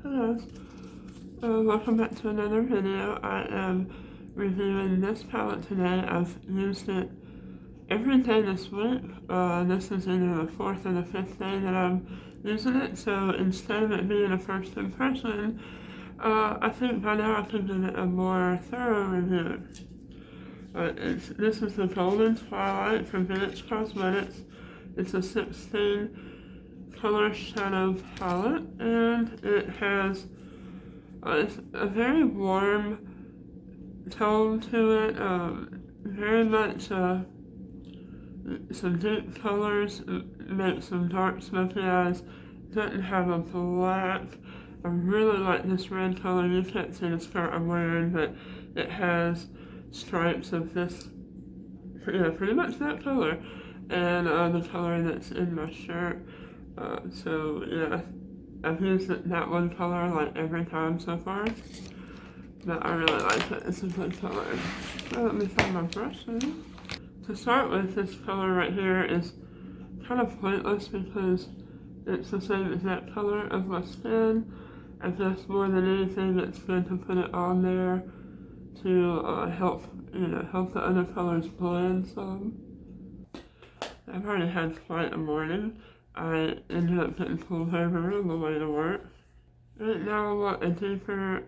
Hey guys, welcome back to another video. I am reviewing this palette today. I've used it every day this week. This is either the 4th or the 5th day that I'm using it, so instead of it being a first impression, I think by now I can give it a more thorough review. This is the Golden Twilight from Cosmetics. It's a 16 color shadow palette, and it has a very warm tone to it, very much some deep colors, make some dark smoky eyes, doesn't have a black. I really like this red color. You can't see the skirt I'm wearing, but it has stripes of this, pretty much that color, and the color that's in my shirt. So yeah, I've used that one color like every time so far, but I really like it. It's a good color. So let me find my brush now. To start with, this color right here is kind of pointless because it's the same exact color of my skin. I guess more than anything, it's good to put it on there to help the other colors blend some. I've already had quite a morning. I ended up getting pulled over on the way to work. Right now I want a deeper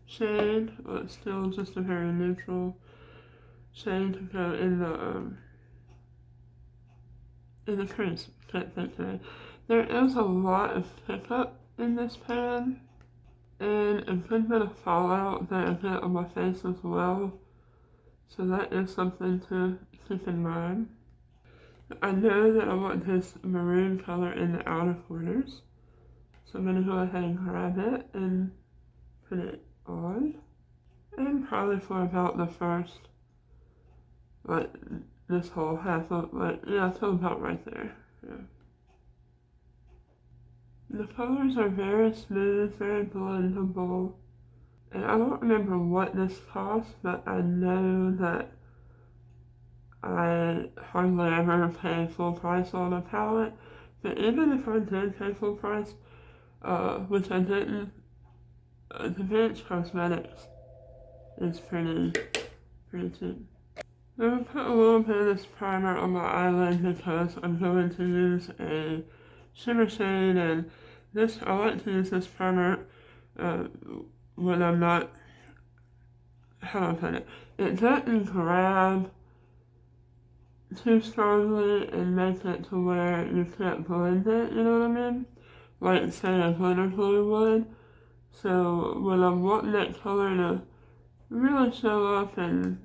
shade, but still just a very neutral shade to go in the crease. Can't think today. There is a lot of pickup in this pan, and a good bit of fallout that I get on my face as well. So that is something to keep in mind. I know that I want this maroon color in the outer corners, so I'm going to go ahead and grab it and put it on. And probably for about the first, like this whole half of, till about right there. Yeah. The colors are very smooth, very blendable, and I don't remember what this cost, but I know that I hardly ever pay full price on a palette, but even if I did pay full price, which I didn't, the Vintage Cosmetics is pretty cheap. I'm going to put a little bit of this primer on my eyelid because I'm going to use a shimmer shade, and I like to use this primer when I'm not, how do I put it? It doesn't grab too strongly and make it to where you can't blend it, you know what I mean? Like say a glitter glue would. So when I'm wanting that color to really show up and,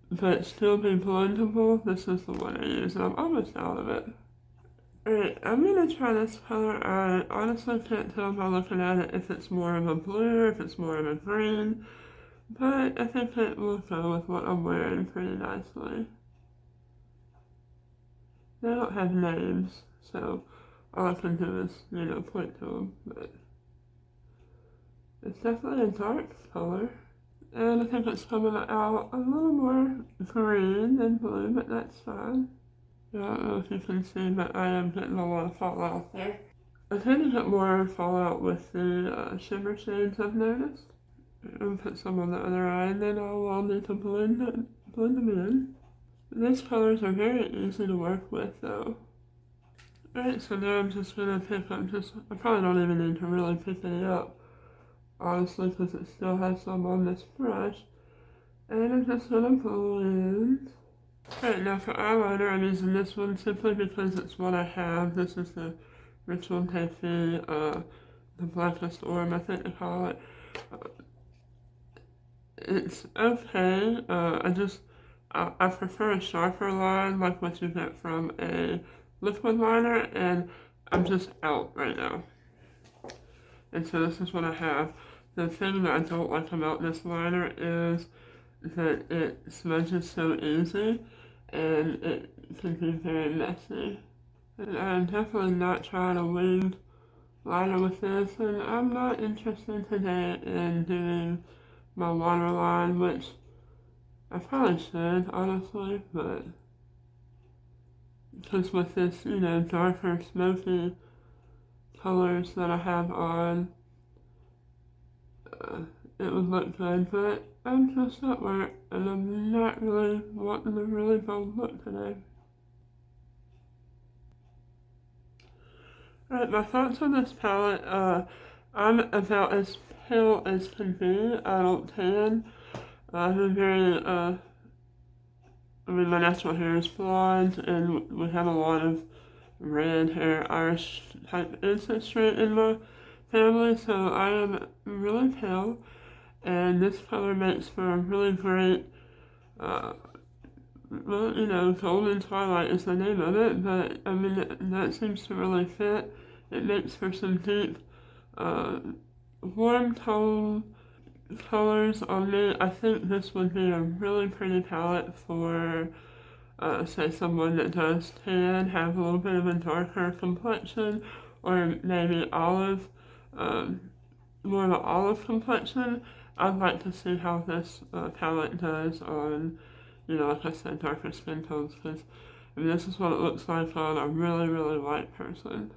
but still be blendable, this is the one I use, and I'm almost out of it. Alright, I'm gonna try this color. I honestly can't tell by looking at it if it's more of a blue or if it's more of a green. But I think it will go with what I'm wearing pretty nicely. They don't have names, so all I can do is, point to them. But it's definitely a dark color. And I think it's coming out a little more green than blue, but that's fine. I don't know if you can see, but I am getting a lot of fallout there. I tend to get more fallout with the shimmer shades, I've noticed. And put some on the other eye, and then I'll need to blend them in. These colors are very easy to work with though. Alright, so now I'm just gonna pick up I probably don't even need to really pick any up, honestly, because it still has some on this brush. And I'm just gonna blend. Alright, now for eyeliner, I'm using this one simply because it's what I have. This is the Ritual Taffy, the Blackest Orb, I think they call it. It's okay. I prefer a sharper line like what you get from a liquid liner, and I'm just out right now. And so this is what I have. The thing that I don't like about this liner is that it smudges so easy, and it can be very messy. And I'm definitely not trying a winged liner with this, and I'm not interested today in doing my waterline, which I probably should, honestly, but because with this, you know, darker, smoky colors that I have on, it would look good, but I'm just at work and I'm not really wanting a really bold look today. Alright, my thoughts on this palette, I'm about as pale as can be. I don't tan. I'm very, my natural hair is blonde, and we have a lot of red hair, Irish type ancestry in my family, so I am really pale, and this color makes for a really great, well, you know, Golden Twilight is the name of it, but I mean, that seems to really fit. It makes for some deep, warm tone colors on me. I think this would be a really pretty palette for, say, someone that does tan, have a little bit of a darker complexion, or maybe olive, more of an olive complexion. I'd like to see how this palette does on, you know, like I said, darker skin tones, because I mean, this is what it looks like on a really, really light person.